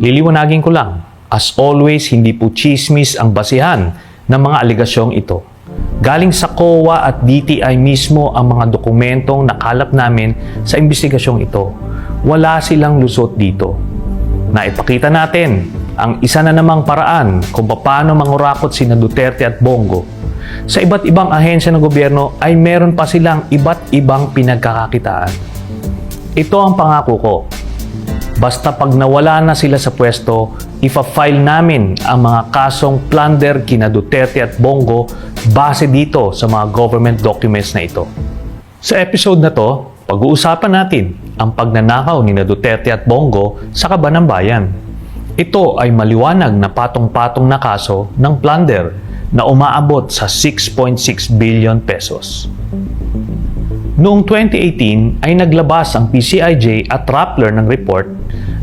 Liliwanagin ko lang, as always, hindi po chismis ang basihan ng mga aligasyong ito. Galing sa COA at DTI mismo ang mga dokumentong nakalap namin sa investigasyong ito. Wala silang lusot dito. Naipakita natin ang isa na namang paraan kung paano mangurakot sina Duterte at Bongo. Sa iba't ibang ahensya ng gobyerno ay meron pa silang iba't ibang pinagkakakitaan. Ito ang pangako ko. Basta pag nawala na sila sa pwesto, ipa-file namin ang mga kasong plunder kina Duterte at Bongo base dito sa mga government documents na ito. Sa episode na to, pag-uusapan natin ang pagnanakaw ni Duterte at Bongo sa kaban ng bayan. Ito ay maliwanag na patong-patong na kaso ng plunder na umaabot sa 6.6 billion pesos. Noong 2018 ay naglabas ang PCIJ at Rappler ng report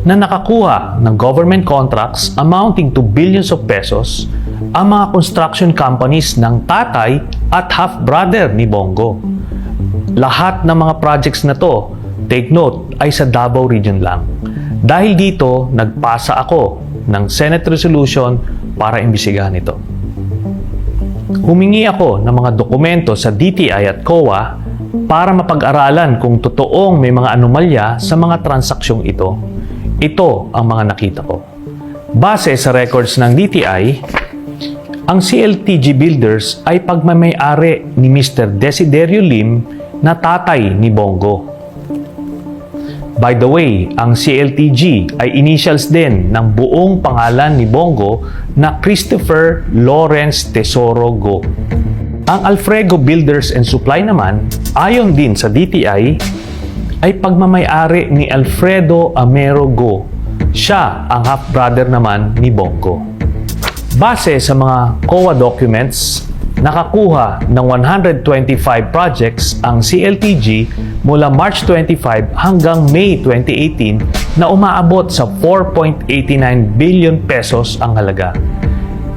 na nakakuha ng government contracts amounting to billions of pesos ang mga construction companies ng tatay at half-brother ni Bongo. Lahat ng mga projects na to, take note, ay sa Davao Region lang. Dahil dito, nagpasa ako ng Senate resolution para imbestigahan ito. Humingi ako ng mga dokumento sa DTI at COA para mapag-aralan kung totoong may mga anomalya sa mga transaksyong ito. Ito ang mga nakita ko. Base sa records ng DTI, ang CLTG Builders ay pagmamay-ari ni Mr. Desiderio Lim na tatay ni Bongo. By the way, ang CLTG ay initials din ng buong pangalan ni Bongo na Christopher Lawrence Tesoro Go. Ang Alfrego Builders and Supply naman, ayon din sa DTI, ay pagmamay-ari ni Alfredo Amero Go. Siya ang half-brother naman ni Bongo. Base sa mga COA documents, nakakuha ng 125 projects ang CLTG mula March 25 hanggang May 2018 na umaabot sa 4.89 billion pesos ang halaga.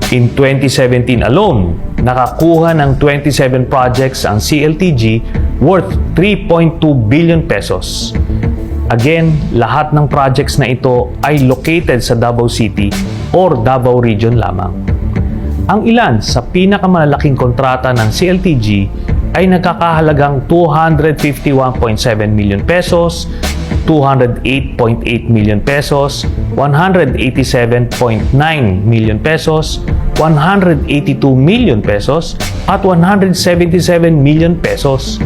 In 2017 alone, nakakuha ng 27 projects ang CLTG worth 3.2 billion pesos. Again, lahat ng projects na ito ay located sa Davao City or Davao Region lamang. Ang ilan sa pinakamalalaking kontrata ng CLTG ay nagkakahalagang 251.7 million pesos, 208.8 million pesos, 187.9 million pesos, 182 million pesos, at 177 million pesos.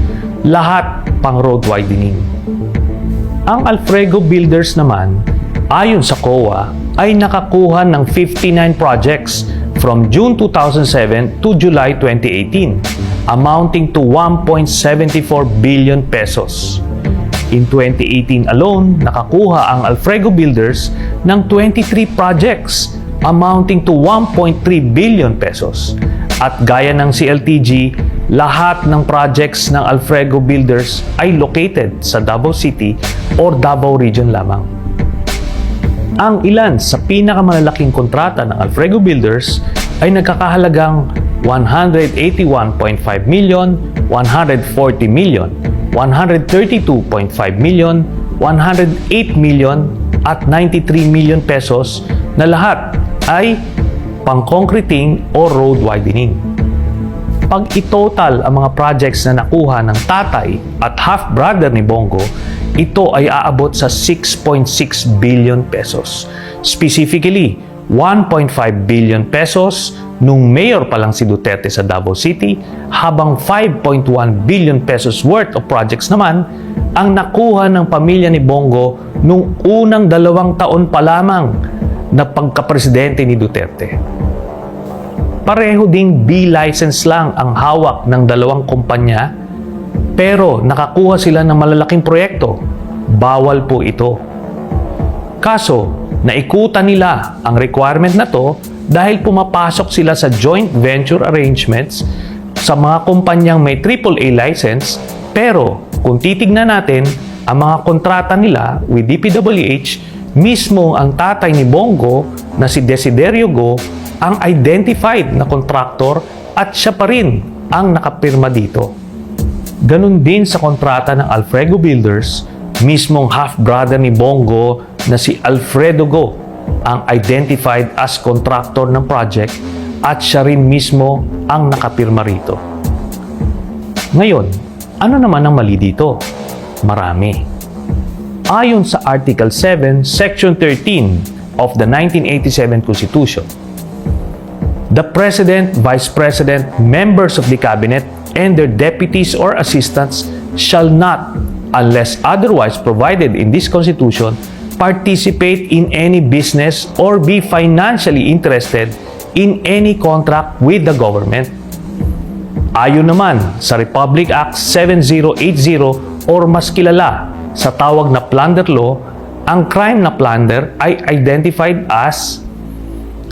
Lahat pang road widening. Ang Alfrego Builders naman, ayon sa COA, ay nakakuha ng 59 projects from June 2007 to July 2018, amounting to 1.74 billion pesos. In 2018 alone, nakakuha ang Alfrego Builders ng 23 projects amounting to 1.3 billion pesos. At gaya ng CLTG, lahat ng projects ng Alfrego Builders ay located sa Davao City or Davao Region lamang. Ang ilan sa pinakamalalaking kontrata ng Alfrego Builders ay nagkakahalagang 181.5 million, 140 million, 132.5 million, 108 million, at 93 million pesos na lahat ay pang-concreting o road widening. Pag itotal ang mga projects na nakuha ng tatay at half-brother ni Bongo, ito ay aabot sa 6.6 billion pesos. Specifically, 1.5 billion pesos nung mayor pa lang si Duterte sa Davao City, habang 5.1 billion pesos worth of projects naman ang nakuha ng pamilya ni Bongo nung unang 2 taon pa lamang na pagkapresidente ni Duterte. Pareho ding B-license lang ang hawak ng 2 kumpanya, pero nakakuha sila ng malalaking proyekto. Bawal po ito. Kaso, naikutan nila ang requirement na to dahil pumapasok sila sa joint venture arrangements sa mga kumpanyang may AAA license, pero kung titignan natin ang mga kontrata nila with DPWH, mismo ang tatay ni Bongo na si Desiderio Go ang identified na kontraktor at siya pa rin ang nakapirma dito. Ganon din sa kontrata ng Alfrego Builders, mismong half-brother ni Bongo na si Alfredo Go ang identified as contractor ng project at siya rin mismo ang nakapirma rito. Ngayon, ano naman ang mali dito? Marami. Ayon sa Article 7, Section 13 of the 1987 Constitution, the President, Vice President, members of the Cabinet, and their deputies or assistants shall not, unless otherwise provided in this Constitution, participate in any business or be financially interested in any contract with the government. Ayon naman sa Republic Act 7080 or mas kilala sa tawag na Plunder Law, ang crime na plunder ay identified as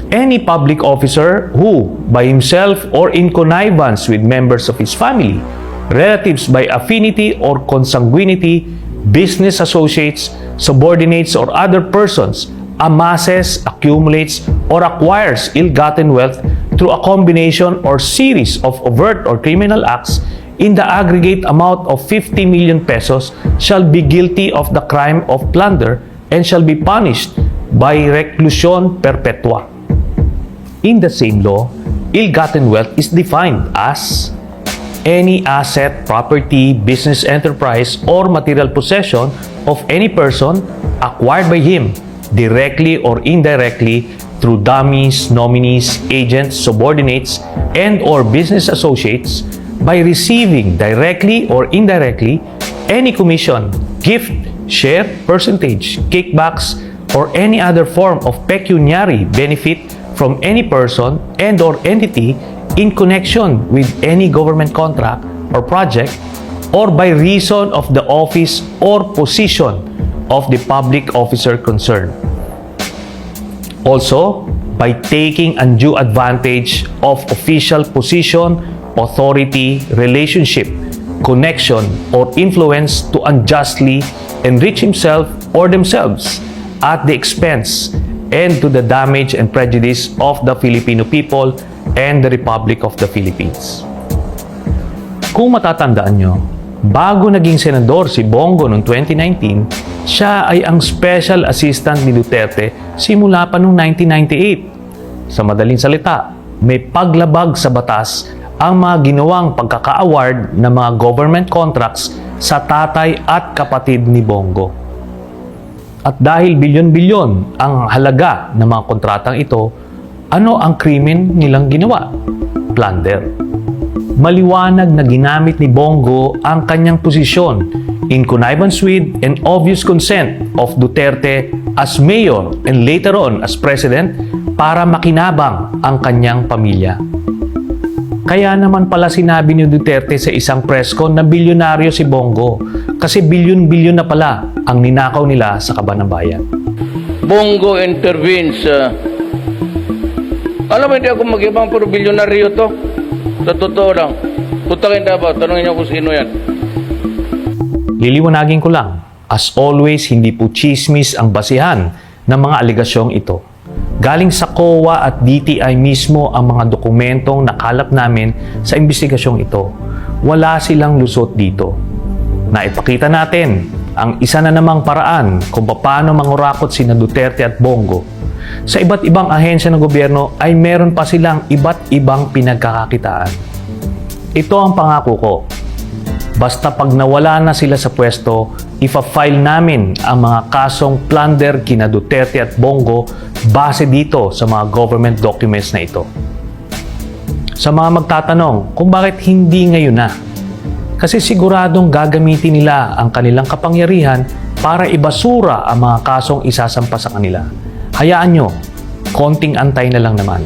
any public officer who, by himself or in connivance with members of his family, relatives by affinity or consanguinity, business associates, subordinates, or other persons, amasses, accumulates, or acquires ill-gotten wealth through a combination or series of overt or criminal acts in the aggregate amount of 50 million pesos shall be guilty of the crime of plunder and shall be punished by reclusion perpetua. In the same law, ill-gotten wealth is defined as any asset, property, business enterprise, or material possession of any person acquired by him directly or indirectly through dummies, nominees, agents, subordinates, and or business associates by receiving directly or indirectly any commission, gift, share, percentage, kickbacks, or any other form of pecuniary benefit from any person and or entity in connection with any government contract or project or by reason of the office or position of the public officer concerned. Also, by taking undue advantage of official position, authority, relationship, connection, or influence to unjustly enrich himself or themselves at the expense and to the damage and prejudice of the Filipino people and the Republic of the Philippines. Kung matatandaan nyo, bago naging senador si Bongo noong 2019, siya ay ang special assistant ni Duterte simula pa noong 1998. Sa madaling salita, may paglabag sa batas ang mga ginawang pagkaka-award ng mga government contracts sa tatay at kapatid ni Bongo. At dahil bilyon-bilyon ang halaga ng mga kontratang ito, ano ang krimen nilang ginawa? Plunder. Maliwanag na ginamit ni Bongo ang kanyang posisyon in connivance with and obvious consent of Duterte as mayor and later on as president para makinabang ang kanyang pamilya. Kaya naman pala sinabi ni Duterte sa isang press con na bilyonaryo si Bongo kasi bilyon-bilyon na pala ang ninakaw nila sa Kaban ng Bayan. Bongo intervenes. Alam mo, hindi ako mag-ibang pero bilyonaryo to. Sa totoo lang. Putakin na ba? Tanungin niyo kung sino yan. Liliwanagin ko lang, as always, hindi po chismis ang basihan ng mga alegasyong ito. Galing sa COA at DTI mismo ang mga dokumentong nakalap namin sa investigasyong ito. Wala silang lusot dito. Naipakita natin ang isa na namang paraan kung paano mangurakot sina Duterte at Bongo. Sa iba't ibang ahensya ng gobyerno ay meron pa silang iba't ibang pinagkakakitaan. Ito ang pangako ko. Basta pag nawala na sila sa pwesto, ifa-file namin ang mga kasong plunder kina Duterte at Bongo base dito sa mga government documents na ito. Sa mga magtatanong kung bakit hindi ngayon na, kasi siguradong gagamitin nila ang kanilang kapangyarihan para ibasura ang mga kasong isasampa sa kanila. Hayaan nyo, konting antay na lang naman.